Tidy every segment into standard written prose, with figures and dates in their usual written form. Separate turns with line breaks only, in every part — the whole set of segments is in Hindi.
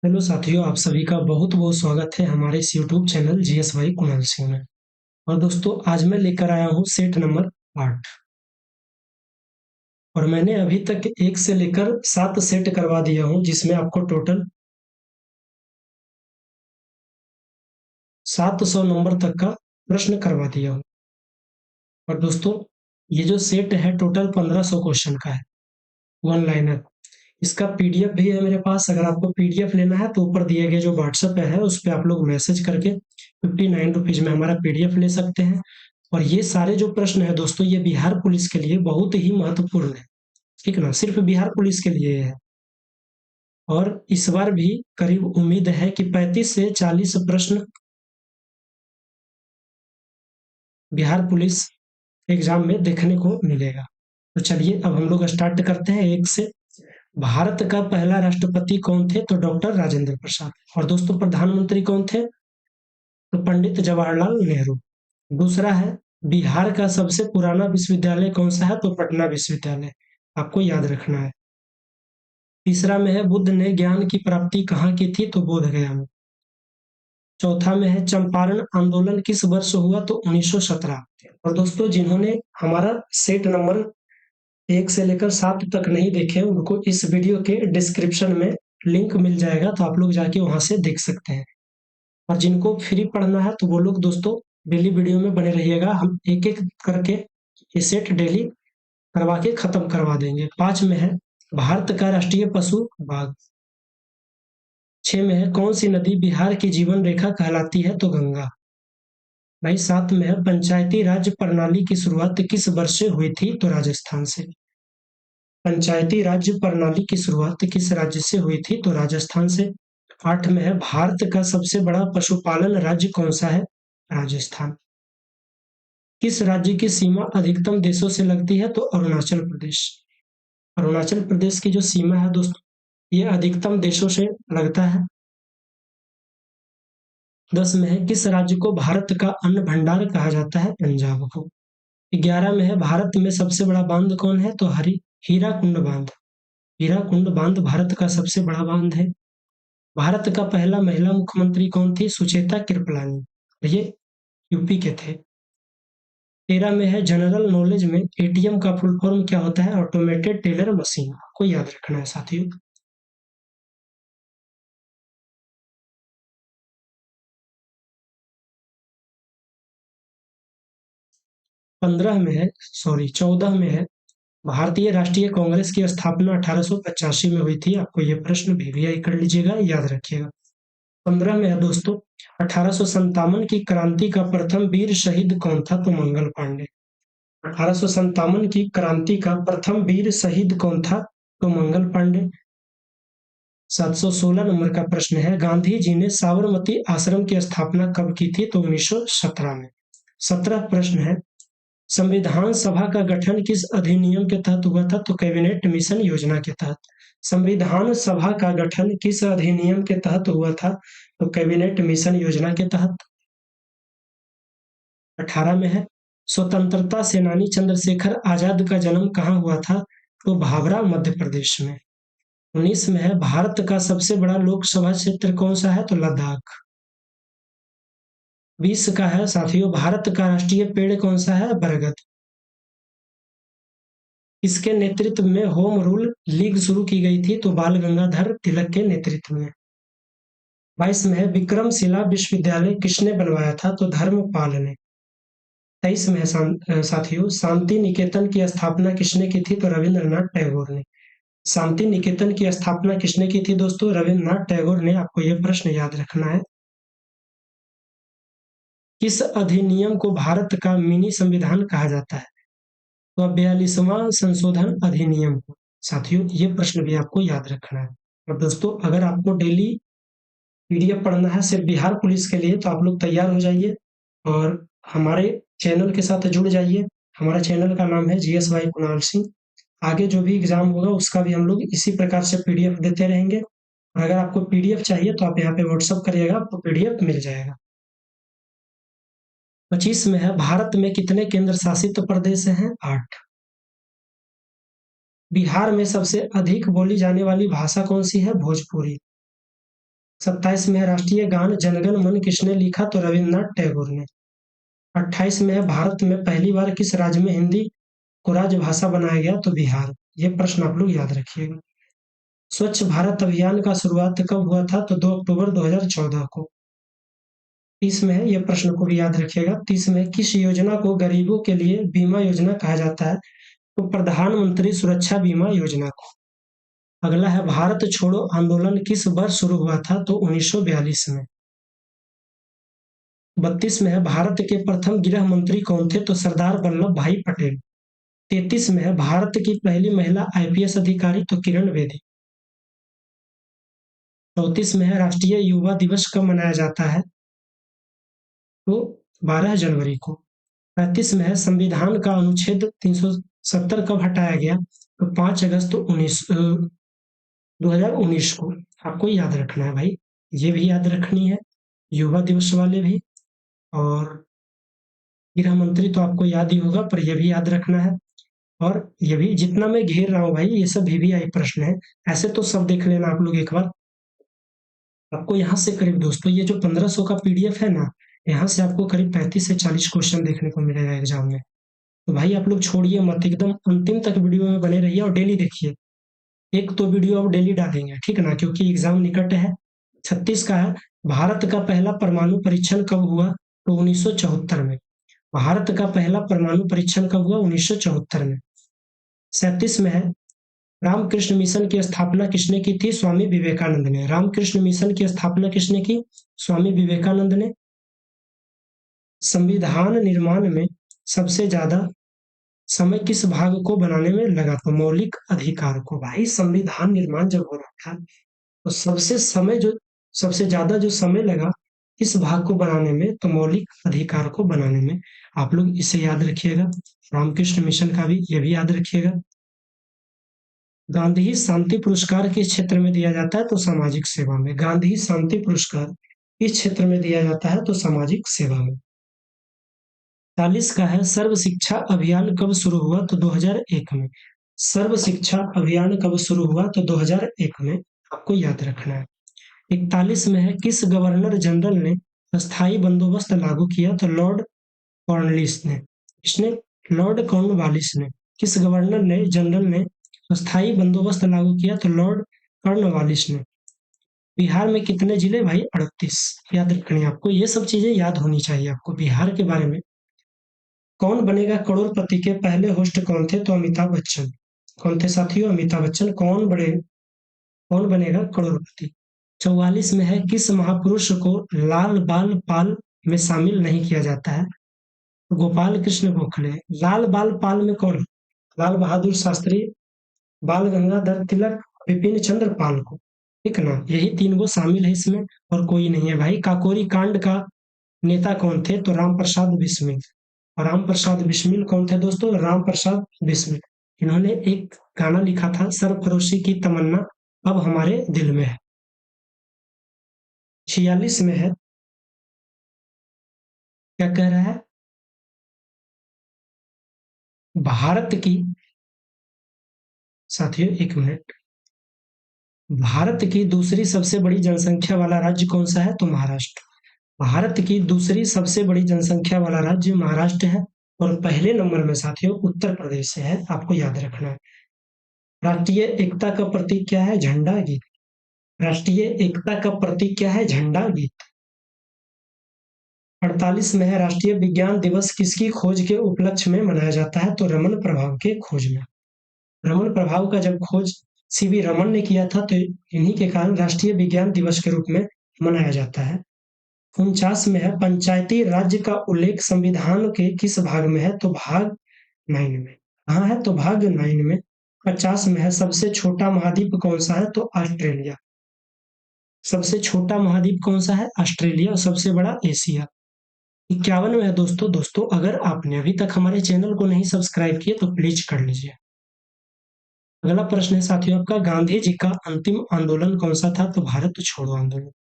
हेलो साथियों, आप सभी का बहुत-बहुत स्वागत है हमारे इस YouTube channel GSY Kunal Singh में। और दोस्तों, आज मैं लेकर आया हूँ सेट नंबर 8 और मैंने अभी तक 1 से लेकर 7 सेट करवा दिया हूँ, जिसमें आपको टोटल 700 नंबर तक का प्रश्न करवा दिया हूँ। और दोस्तों, ये जो सेट है टोटल 1500 क्वेश्चन का है, वन लाइनर। इसका पीडीएफ भी है मेरे पास। अगर आपको पीडीएफ लेना है तो ऊपर दिए गए जो व्हाट्सएप है उस पे आप लोग मैसेज करके 59 रुपीज़ में हमारा पीडीएफ ले सकते हैं। और ये सारे जो प्रश्न है दोस्तों, ये बिहार पुलिस के लिए बहुत ही महत्वपूर्ण है, ठीक ना? सिर्फ बिहार पुलिस के लिए है। और इस बार भी करीब उम्मीद है कि 35 से 40 प्रश्न बिहार पुलिस एग्जाम में देखने को मिलेगा। तो चलिए अब हम लोग स्टार्ट करते हैं 1 से। भारत का पहला राष्ट्रपति कौन थे? तो डॉक्टर राजेंद्र प्रसाद। और दोस्तों, प्रधानमंत्री कौन थे? तो पंडित जवाहरलाल नेहरू। दूसरा है, बिहार का सबसे पुराना विश्वविद्यालय कौन सा है? तो पटना विश्वविद्यालय, आपको याद रखना है। तीसरा में है, बुद्ध ने ज्ञान की प्राप्ति कहाँ की थी? तो बोध गया में। चौथा में है, चंपारण आंदोलन किस वर्ष हुआ? तो 1917। और दोस्तों, जिन्होंने हमारा सेट नंबर 1 से लेकर 7 तक नहीं देखे, उनको इस वीडियो के डिस्क्रिप्शन में लिंक मिल जाएगा, तो आप लोग जाके वहां से देख सकते हैं। और जिनको फ्री पढ़ना है तो वो लोग दोस्तों डेली वीडियो में बने रहिएगा। हम एक एक करके ये सेट डेली करवा के खत्म करवा देंगे। 5 में है, भारत का राष्ट्रीय पशु बाघ। 6 में है, कौन सी नदी बिहार की जीवन रेखा कहलाती है? तो गंगा। भाई 7 में है, पंचायती राज प्रणाली की शुरुआत किस वर्ष से हुई थी? तो राजस्थान से। पंचायती राज्य प्रणाली की शुरुआत किस राज्य से हुई थी? तो राजस्थान से। 8 में है, भारत का सबसे बड़ा पशुपालन राज्य कौन सा है? राजस्थान। किस राज्य की सीमा अधिकतम देशों से लगती है? तो अरुणाचल प्रदेश। अरुणाचल प्रदेश की जो सीमा है दोस्तों, ये अधिकतम देशों से लगता है। 10 में है, किस राज्य को भारत का अन्न भंडार कहा जाता है? पंजाब को। 11 में है, भारत में सबसे बड़ा बांध कौन है? तो हीराकुंड बांध। हीराकुंड बांध भारत का सबसे बड़ा बांध है। भारत का पहला महिला मुख्यमंत्री कौन थी? सुचेता कृपलानी। ये यूपी के थे। 13 में है, जनरल नॉलेज में एटीएम का फुल फॉर्म क्या होता है? ऑटोमेटेड टेलर मशीन, को याद रखना है साथियों। 14 में है, भारतीय राष्ट्रीय कांग्रेस की स्थापना 1885 में हुई थी। आपको ये प्रश्न भी कर लीजिएगा, याद रखिएगा। 15 में है दोस्तों, 1857 की क्रांति का प्रथम वीर शहीद कौन था? तो मंगल पांडे। 1857 की क्रांति का प्रथम वीर शहीद कौन था? तो मंगल पांडे। 716 नंबर का प्रश्न है, गांधी जी ने साबरमती आश्रम की स्थापना कब की थी? तो 1917 में। 17 प्रश्न है, संविधान सभा का गठन किस अधिनियम के तहत हुआ था? तो कैबिनेट मिशन योजना के तहत। संविधान सभा का गठन किस अधिनियम के तहत हुआ था? तो कैबिनेट मिशन योजना के तहत। 18 में है, स्वतंत्रता सेनानी चंद्रशेखर आजाद का जन्म कहाँ हुआ था? तो भाभरा मध्य प्रदेश में। 19 में है, भारत का सबसे बड़ा लोकसभा क्षेत्र कौन सा है? तो लद्दाख। 20 का है साथियों, भारत का राष्ट्रीय पेड़ कौन सा है? बरगद। इसके नेतृत्व में होम रूल लीग शुरू की गई थी? तो बाल गंगाधर तिलक के नेतृत्व में। 22 में है, विक्रमशिला विश्वविद्यालय किसने बनवाया था? तो धर्मपाल ने। 23 में है साथियों, शांति निकेतन की स्थापना किसने की थी? तो रविंद्रनाथ टैगोर ने। शांति निकेतन की स्थापना किसने की थी दोस्तों? रविंद्रनाथ टैगोर ने। आपको यह प्रश्न याद रखना है। किस अधिनियम को भारत का मिनी संविधान कहा जाता है? तो 42वां संशोधन अधिनियम को। साथियों, ये प्रश्न भी आपको याद रखना है। और दोस्तों, अगर आपको डेली पीडीएफ पढ़ना है सिर्फ बिहार पुलिस के लिए, तो आप लोग तैयार हो जाइए और हमारे चैनल के साथ जुड़ जाइए। हमारा चैनल का नाम है जीएसवाई कुणाल सिंह। आगे जो भी एग्जाम होगा उसका भी हम लोग इसी प्रकार से पीडीएफ देते रहेंगे। और अगर आपको पीडीएफ चाहिए तो आप यहाँ पे व्हाट्सअप करिएगा, आपको पीडीएफ मिल जाएगा। 25 में है, भारत में कितने केंद्र शासित प्रदेश हैं? 8। बिहार में सबसे अधिक बोली जाने वाली भाषा कौन सी है? भोजपुरी। 27 में है राष्ट्रीय गान जनगण मन किसने लिखा, तो रविन्द्रनाथ टैगोर ने। 28 में है भारत में पहली बार किस राज्य में हिंदी को राजभाषा बनाया गया, तो बिहार। ये प्रश्न आप लोग याद रखिएगा। स्वच्छ भारत अभियान का शुरुआत कब हुआ था, तो 2 अक्टूबर 2014 को। 30 में है, ये प्रश्न को भी याद रखिएगा। 30 में किस योजना को गरीबों के लिए बीमा योजना कहा जाता है, तो प्रधानमंत्री सुरक्षा बीमा योजना को। अगला है भारत छोड़ो आंदोलन किस वर्ष शुरू हुआ था, तो 1942 में। 32 में है भारत के प्रथम गृह मंत्री कौन थे, तो सरदार वल्लभ भाई पटेल। 33 में है भारत की पहली महिला आईपीएस अधिकारी, तो किरण बेदी। 34 में है राष्ट्रीय युवा दिवस कब मनाया जाता है, तो 12 जनवरी को। 35 में है संविधान का अनुच्छेद 370 कब हटाया गया, तो 5 अगस्त 2019 को। आपको याद रखना है भाई, ये भी याद रखनी है, युवा दिवस वाले भी, और गृह मंत्री तो आपको याद ही होगा, पर यह भी याद रखना है। और ये भी जितना मैं घेर रहा हूँ भाई, ये सब वीवीआई प्रश्न है, ऐसे तो सब देख लेना आप लोग एक बार। आपको यहाँ से करीब दोस्तों ये जो 1500 का पीडीएफ है ना, यहाँ से आपको करीब 35 से 40 क्वेश्चन देखने को मिलेगा एग्जाम में। तो भाई आप लोग छोड़िए मत, एकदम अंतिम तक वीडियो में बने रहिए और डेली देखिए। एक तो वीडियो अब डेली डालेंगे, ठीक है ना, क्योंकि एग्जाम निकट है। 36 का है भारत का पहला परमाणु परीक्षण कब हुआ, तो 1974 में। भारत का पहला परमाणु परीक्षण कब हुआ, 1974 में। 37 में है रामकृष्ण मिशन की स्थापना किसने की थी, स्वामी विवेकानंद ने। रामकृष्ण मिशन की स्थापना किसने की, स्वामी विवेकानंद ने। संविधान निर्माण में सबसे ज्यादा समय किस भाग को बनाने में लगा, तो मौलिक अधिकार को। भाई संविधान निर्माण जब हो रहा था तो सबसे ज्यादा जो समय लगा इस भाग को बनाने में, तो मौलिक अधिकार को बनाने में। आप लोग इसे याद रखिएगा। रामकृष्ण मिशन का भी ये भी याद रखिएगा। गांधी शांति पुरस्कार किस क्षेत्र में दिया जाता है, तो सामाजिक सेवा में। गांधी शांति पुरस्कार किस क्षेत्र में दिया जाता है, तो सामाजिक सेवा में। 40 का है सर्व शिक्षा अभियान कब शुरू हुआ, तो 2001 में। सर्व शिक्षा अभियान कब शुरू हुआ, तो 2001 में। आपको याद रखना है। 41 में है किस गवर्नर जनरल ने अस्थायी बंदोबस्त लागू किया, तो लॉर्ड कॉर्नवालिस ने। इसने लॉर्ड कॉर्नवालिस ने। किस गवर्नर ने जनरल ने अस्थायी बंदोबस्त लागू किया, तो लॉर्ड कॉर्नवालिस ने। बिहार में कितने जिले, भाई 38। याद रखनी है आपको, ये सब चीजें याद होनी चाहिए आपको बिहार के बारे में। कौन बनेगा करोड़पति के पहले होस्ट कौन थे, तो अमिताभ बच्चन। कौन थे साथियों, अमिताभ बच्चन। कौन बनेगा करोड़पति। 44 में है किस महापुरुष को लाल बाल पाल में शामिल नहीं किया जाता है, गोपाल कृष्ण गोखले। लाल बाल पाल में कौन, लाल बहादुर शास्त्री, बाल गंगाधर तिलक, विपिन चंद्र पाल को, ठीक ना, यही 3 वो शामिल है इसमें, और कोई नहीं है भाई। काकोरी कांड का नेता कौन थे, तो राम प्रसाद बिस्मिल। और राम प्रसाद बिस्मिल कौन थे दोस्तों, राम प्रसाद बिस्मिल। इन्होंने एक गाना लिखा था, सरफरोशी की तमन्ना अब हमारे दिल में है। 46 में है, क्या कह रहा है, भारत की, साथियों एक मिनट, भारत की दूसरी सबसे बड़ी जनसंख्या वाला राज्य कौन सा है, तो महाराष्ट्र। भारत की दूसरी सबसे बड़ी जनसंख्या वाला राज्य महाराष्ट्र है, और पहले नंबर में साथियों उत्तर प्रदेश से है, आपको याद रखना है। राष्ट्रीय एकता का प्रतीक क्या है, झंडा गीत। राष्ट्रीय एकता का प्रतीक क्या है, झंडा गीत। 48 में है राष्ट्रीय विज्ञान दिवस किसकी खोज के उपलक्ष्य में मनाया जाता है, तो रमन प्रभाव के खोज में। रमन प्रभाव का जब खोज सीवी रमन ने किया था, तो इन्हीं के कारण राष्ट्रीय विज्ञान दिवस के रूप में मनाया जाता है। 49 में है पंचायती राज्य का उल्लेख संविधान के किस भाग में है, तो भाग 9 में। कहाँ है, तो भाग 9 में। 50 में है सबसे छोटा महाद्वीप कौन सा है, तो ऑस्ट्रेलिया। सबसे छोटा महाद्वीप कौन सा है, ऑस्ट्रेलिया, और सबसे बड़ा एशिया। 51 में है दोस्तों अगर आपने अभी तक हमारे चैनल को नहीं सब्सक्राइब किया तो प्लीज कर लीजिए। अगला प्रश्न है साथियों आपका, गांधी जी का अंतिम आंदोलन कौन सा था, तो भारत छोड़ो आंदोलन।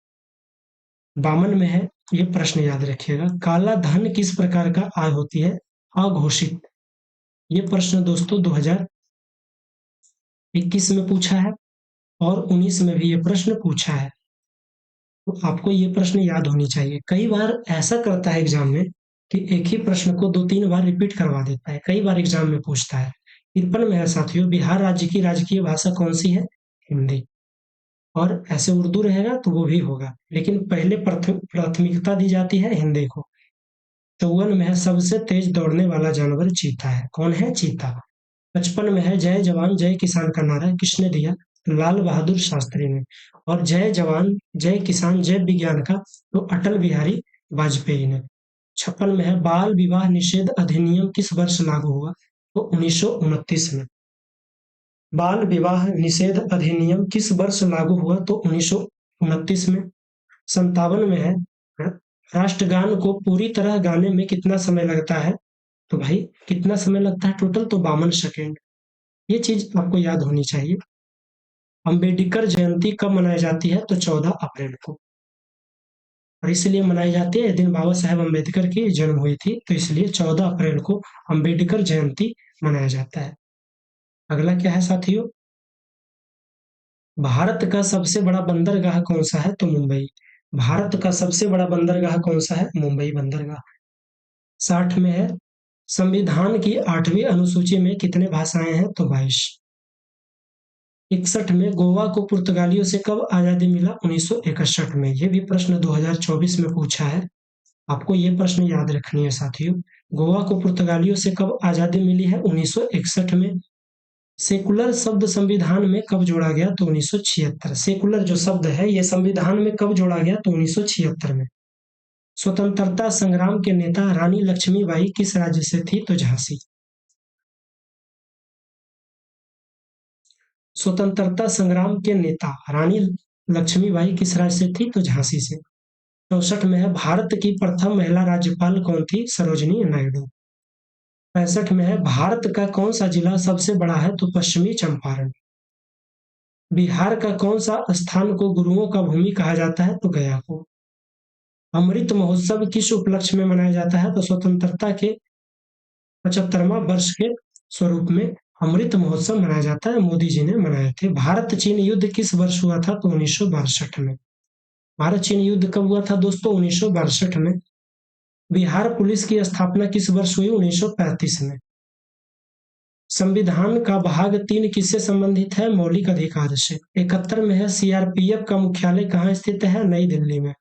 52 में है, ये प्रश्न याद रखिएगा, काला धन किस प्रकार का आय होती है, अघोषित। ये प्रश्न दोस्तों 2021 में पूछा है, और 19 में भी ये प्रश्न पूछा है। तो आपको ये प्रश्न याद होनी चाहिए। कई बार ऐसा करता है एग्जाम में कि एक ही प्रश्न को 2-3 बार रिपीट करवा देता है, कई बार एग्जाम में पूछता है। 53 में है साथियों, बिहार राज्य की राजकीय भाषा कौन सी है? हिंदी। और ऐसे उर्दू रहेगा तो वो भी होगा, लेकिन पहले प्राथमिकता दी जाती है हिंदी को। 54 में है सबसे तेज दौड़ने वाला जानवर चीता है। कौन है? चीता। 55 में है जय जवान जय किसान का नारा किसने दिया? लाल बहादुर शास्त्री ने। और जय जवान जय किसान जय विज्ञान का तो अटल बिहारी वाजपेयी ने। 56 में है बाल विवाह निषेध अधिनियम किस वर्ष लागू हुआ? तो 1929 में। बाल विवाह निषेध अधिनियम किस वर्ष लागू हुआ? तो 1929 में। 57 में है राष्ट्रगान को पूरी तरह गाने में कितना समय लगता है? तो भाई कितना समय लगता है टोटल? तो 52 सेकेंड। ये चीज आपको याद होनी चाहिए। अंबेडकर जयंती कब मनाई जाती है? तो 14 अप्रैल को। और इसलिए मनाई जाती है, इस दिन बाबा साहेब अम्बेडकर की जन्म हुई थी, तो इसलिए 14 अप्रैल को अंबेडकर जयंती मनाया जाता है। अगला क्या है साथियों? भारत का सबसे बड़ा बंदरगाह कौन सा है? तो मुंबई। भारत का सबसे बड़ा बंदरगाह कौन सा है? मुंबई बंदरगाह। 60 में है संविधान की 8वीं अनुसूची में कितने भाषाएं हैं? तो 22। 61 में गोवा को पुर्तगालियों से कब आजादी मिला? 1961 में। ये भी प्रश्न 2024 में पूछा है, आपको ये प्रश्न याद रखनी है साथियों। गोवा को पुर्तगालियों से कब आजादी मिली है? 1961 में। सेकुलर शब्द संविधान में कब जोड़ा गया? तो 1976। सेकुलर जो शब्द है ये संविधान में कब जोड़ा गया? तो 1976 में। स्वतंत्रता संग्राम के नेता रानी लक्ष्मीबाई किस राज्य से थी? तो झांसी। स्वतंत्रता संग्राम के नेता रानी लक्ष्मीबाई किस राज्य से थी? तो झांसी से। 64 में है भारत की प्रथम महिला राज्यपाल कौन थी? सरोजिनी नायडू। 65 में है भारत का कौन सा जिला सबसे बड़ा है? तो पश्चिमी चंपारण। बिहार का कौन सा स्थान को गुरुओं का भूमि कहा जाता है? तो गया को। अमृत महोत्सव किस उपलक्ष्य में मनाया जाता है? तो स्वतंत्रता के 75वां वर्ष के स्वरूप में अमृत महोत्सव मनाया जाता है, मोदी जी ने मनाए थे। भारत चीन युद्ध किस वर्ष हुआ था? तो 1962 में। भारत चीन युद्ध कब हुआ था दोस्तों? 1962 में। बिहार पुलिस की स्थापना किस वर्ष हुई? 1935 में। संविधान का भाग 3 किससे संबंधित है? मौलिक अधिकार से। 71 में है सीआरपीएफ का मुख्यालय कहाँ स्थित है? नई दिल्ली में।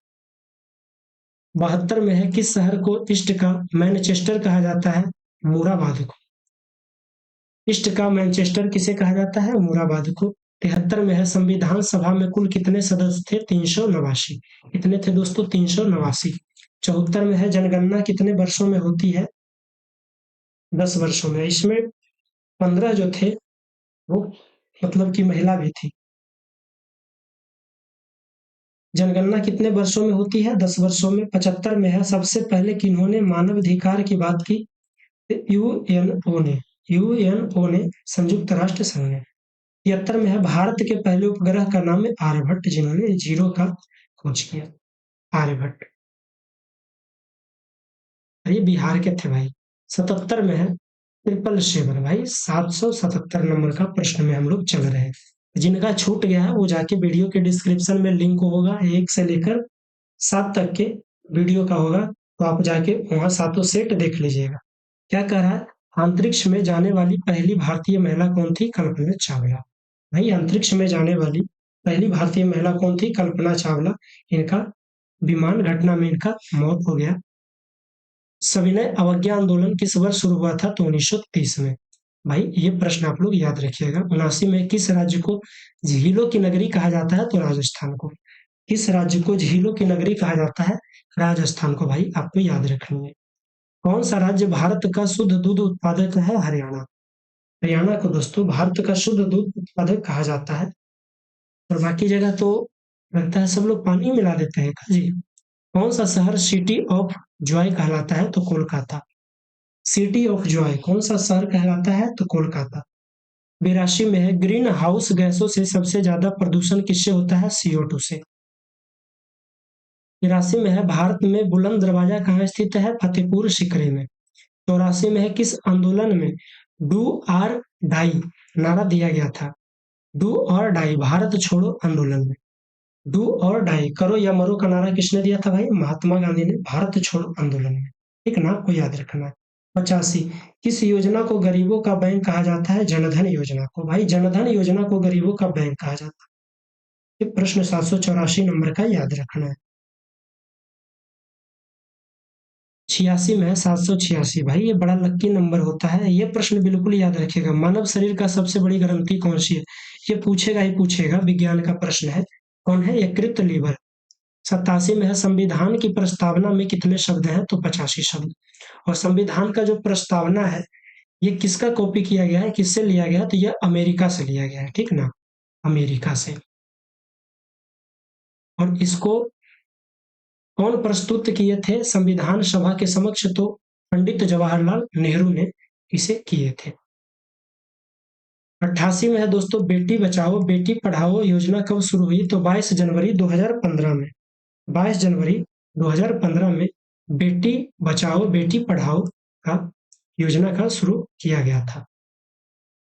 72 में है किस शहर को ईस्ट का मैनचेस्टर कहा जाता है? मुराबाद को। ईस्ट का मैनचेस्टर किसे कहा जाता है? मुराबाद को। 73 में है संविधान सभा में कुल कितने सदस्य थे? 389। कितने थे दोस्तों? 389। 74 में है जनगणना कितने वर्षों में होती है? 10 वर्षों में। इसमें 15 जो थे वो मतलब कि महिला भी थी। जनगणना कितने वर्षों में होती है? 10 वर्षों में। 75 में है सबसे पहले किन्होंने मानवाधिकार की बात की? यूएनओ ने संयुक्त राष्ट्र संघ ने। 73 में है भारत के पहले उपग्रह का नाम है आर्यभट्ट, जिन्होंने जीरो का खोज किया। आर्यभट्ट, ये बिहार के थे भाई। 77 में है 777 भाई, 777 नंबर का प्रश्न में हम लोग चल रहे हैं। जिनका छूट गया है वो जाके वीडियो के डिस्क्रिप्शन में लिंक होगा, 1 से लेकर 7 तक के वीडियो का होगा, तो आप जाके वहां सातों सेट देख लीजिएगा। क्या कह रहा है? अंतरिक्ष में जाने वाली पहली भारतीय महिला कौन थी? कल्पना चावला। भाई अंतरिक्ष में जाने वाली पहली भारतीय महिला कौन थी? कल्पना चावला। इनका विमान घटना में इनका मौत हो गया। सविनय अवज्ञा आंदोलन किस वर्ष शुरू हुआ था? तो 1930 में। भाई ये प्रश्न आप लोग याद रखिएगा। 79 में किस राज्य को झीलों की नगरी कहा जाता है? तो राजस्थान को। किस राज्य को झीलों की नगरी कहा जाता है? राजस्थान को। भाई आपको याद रखनी है। कौन सा राज्य भारत का शुद्ध दूध उत्पादक है? हरियाणा। हरियाणा को दोस्तों भारत का शुद्ध दूध उत्पादक कहा जाता है। और बाकी जगह तो लगता है सब लोग पानी मिला देते हैं जी। कौन सा शहर सिटी ऑफ जॉय कहलाता है? तो कोलकाता। सिटी ऑफ जॉय कौन सा शहर कहलाता है? तो कोलकाता। 82 में है ग्रीन हाउस गैसों से सबसे ज्यादा प्रदूषण किससे होता है? CO2 से। 83 में है भारत में बुलंद दरवाजा कहाँ स्थित है? फतेहपुर सीकरी में। 84 में है किस आंदोलन में डू और डाई नारा दिया गया था? डू और डाई भारत छोड़ो आंदोलन में। डू और डाई, करो या मरो का नारा किसने दिया था भाई? महात्मा गांधी ने, भारत छोड़ो आंदोलन में। ठीक ना, आपको याद रखना है। 85, किस योजना को गरीबों का बैंक कहा जाता है? जनधन योजना को। भाई जनधन योजना को गरीबों का बैंक कहा जाता है। ये प्रश्न 784 नंबर का याद रखना है। 86 में है 786। भाई ये बड़ा लक्की नंबर होता है। ये प्रश्न बिल्कुल याद रखिएगा। मानव शरीर का सबसे बड़ी ग्रंथि कौन सी है? ये पूछेगा ही पूछेगा, विज्ञान का प्रश्न है। कौन है? यकृत लीवर। 87 में है संविधान की प्रस्तावना में कितने शब्द हैं? तो 85 शब्द। और संविधान का जो प्रस्तावना है, ये किसका कॉपी किया गया है, किससे लिया गया है? तो ये अमेरिका से लिया गया है। ठीक ना, अमेरिका से। और इसको कौन प्रस्तुत किए थे संविधान सभा के समक्ष? तो पंडित जवाहरलाल नेहरू ने इसे किए थे। 88 में है दोस्तों, बेटी बचाओ बेटी पढ़ाओ योजना कब शुरू हुई? तो 22 जनवरी 2015 में। 22 जनवरी 2015 में बेटी बचाओ बेटी पढ़ाओ का योजना का शुरू किया गया था।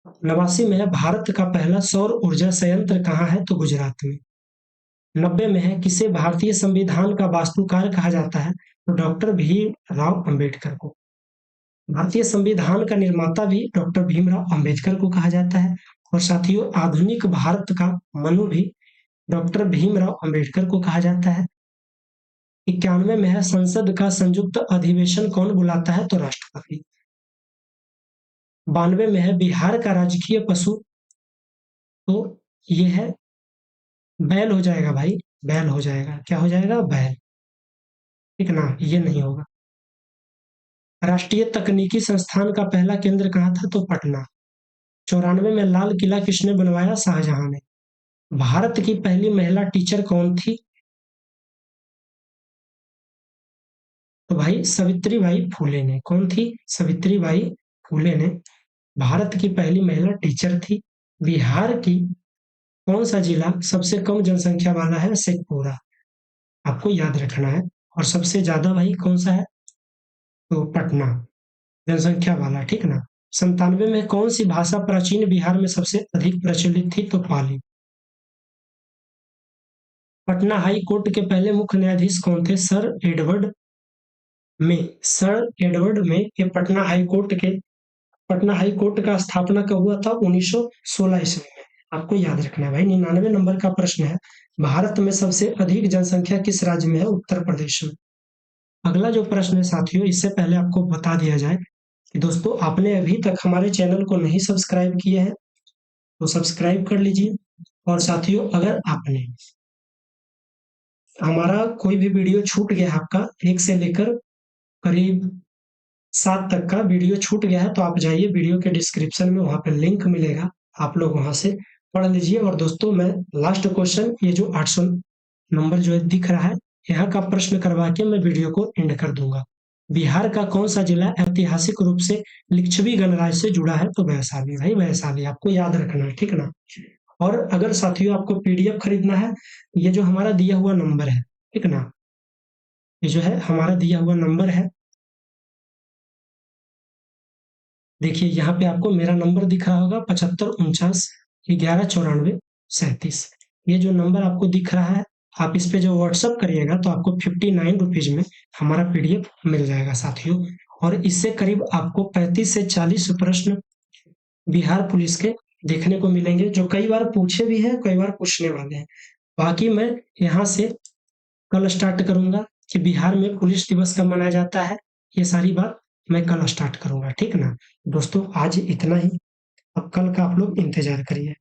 89 में है, भारत का पहला सौर ऊर्जा संयंत्र कहाँ है? तो गुजरात में। 90 में है, किसे भारतीय संविधान का वास्तुकार कहा जाता है? तो डॉक्टर भीमराव अंबेडकर को। भारतीय संविधान का निर्माता भी डॉक्टर भीमराव अंबेडकर को कहा जाता है। और साथियों, आधुनिक भारत का मनु भी डॉक्टर भीमराव अंबेडकर को कहा जाता है। 91 में है, संसद का संयुक्त अधिवेशन कौन बुलाता है? तो राष्ट्रपति। 92 में है, बिहार का राजकीय पशु? तो ये है बैल हो जाएगा भाई, बैल हो जाएगा। क्या हो जाएगा? बैल। ठीक ना, ये नहीं होगा। राष्ट्रीय तकनीकी संस्थान का पहला केंद्र कहाँ था? तो पटना। 94 में लाल किला किसने बनवाया? शाहजहां ने। भारत की पहली महिला टीचर कौन थी? तो भाई सावित्रीबाई फूले ने। कौन थी? सावित्रीबाई फूले ने भारत की पहली महिला टीचर थी। बिहार की कौन सा जिला सबसे कम जनसंख्या वाला है? शेखपुरा। आपको याद रखना है। और सबसे ज्यादा भाई कौन सा है? तो पटना, जनसंख्या वाला। ठीक ना। 97 में कौन सी भाषा प्राचीन बिहार में सबसे अधिक प्रचलित थी? तो पाली। पटना हाई कोर्ट के पहले मुख्य न्यायाधीश कौन थे? सर एडवर्ड में। सर एडवर्ड में के पटना हाई कोर्ट का स्थापना कब हुआ था? 1916 ईस्वी में। आपको याद रखना है भाई। 99 नंबर का प्रश्न है, भारत में सबसे अधिक जनसंख्या किस राज्य में है? उत्तर प्रदेश में। अगला जो प्रश्न है साथियों, इससे पहले आपको बता दिया जाए कि दोस्तों आपने अभी तक हमारे चैनल को नहीं सब्सक्राइब किया है तो सब्सक्राइब कर लीजिए। और साथियों, अगर आपने हमारा कोई भी वीडियो छूट गया आपका, 1 से लेकर करीब 7 तक का वीडियो छूट गया है, तो आप जाइए वीडियो के डिस्क्रिप्शन में, वहाँ पे लिंक मिलेगा, आप लोग वहाँ से पढ़ लीजिए। और दोस्तों मैं लास्ट क्वेश्चन, ये जो 800 नंबर जो है दिख रहा है, यहाँ का प्रश्न करवा के मैं वीडियो को एंड कर दूंगा। बिहार का कौन सा जिला ऐतिहासिक रूप से लिच्छवी गणराज्य से जुड़ा है? तो वैशाली। भाई वैशाली, आपको याद रखना है। ठीक ना। और अगर साथियों आपको पीडीएफ खरीदना है, ये जो हमारा दिया हुआ नंबर है, ठीक ना, ये जो है हमारा दिया हुआ नंबर है, देखिए यहाँ पे आपको मेरा नंबर दिख रहा होगा 7549 1194 37। ये जो नंबर आपको दिख रहा है, आप इस पे जो व्हाट्सअप करिएगा तो आपको 59 रुपीज में हमारा पीडीएफ मिल जाएगा साथियों। और इससे करीब आपको 35 से 40 प्रश्न बिहार पुलिस के देखने को मिलेंगे, जो कई बार पूछे भी हैं, कई बार पूछने वाले हैं। बाकी मैं यहाँ से कल स्टार्ट करूंगा कि बिहार में पुलिस दिवस कब मनाया जाता है, ये सारी बात मैं कल स्टार्ट करूंगा। ठीक ना दोस्तों, आज इतना ही। अब कल का आप लोग इंतजार करिए।